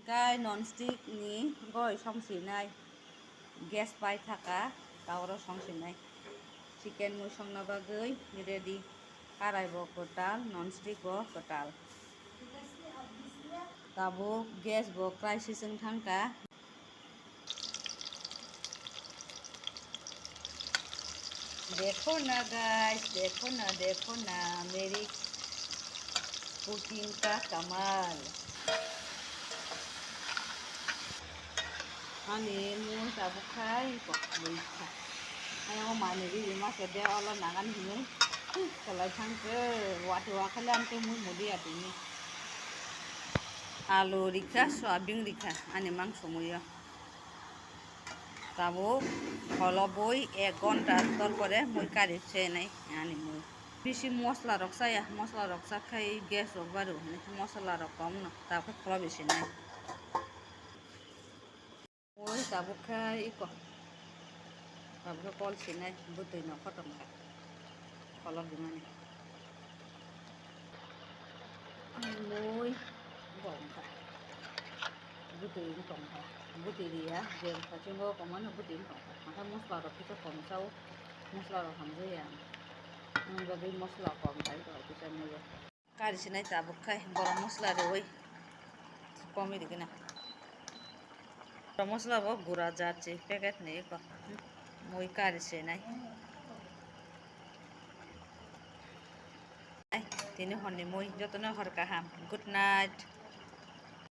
Cái non-stick ni goi songsinai gas pai thaka tawro songsinai chicken mui songna bagoi ready karai bo kotal non-stick bo kotal tabo gas bo crisis ang thangka देखो ना guys देखो ना मेरी cooking का कमाल Ani mun tabu kai kok bisa. Ayo mana di rumah kerja Allah nangan ini. Kalau ke waktu wakalan ke mun mudi ati ini. Alu rika, soabing rika. Ani mang semuanya. Tabu kalau boy ঘন্টা তারপরে মই কারি ছেয়ে নাই আনি মই বেশি মশলা রকসা মশলা রকসা খাই gas rock বারো মশলা রক কম না তারপরে খোলা বেশি নাই ওই তাবো খাই তারপরে কল সিনাই বুতই ন খতম খা কলর দিমানি মই গম খা বুতই কম খা বুতই দিয়া যে খাচিঙ্গ কমান বুতই কম খা মাথা মশলা রক কিছু কম চাও মশলা রক হাম যাইয়া যদি মশলা কম খাই তো কিছু মই কারি সিনাই তাবো খাই গরম মশলা রে ওই কমই দিকে না মশলা বো গুড়া যাচ্ছে প্যাকেট নেই মই কারিছে নাই তিনি হনি মই যতনে হরকা হাম গুড নাইট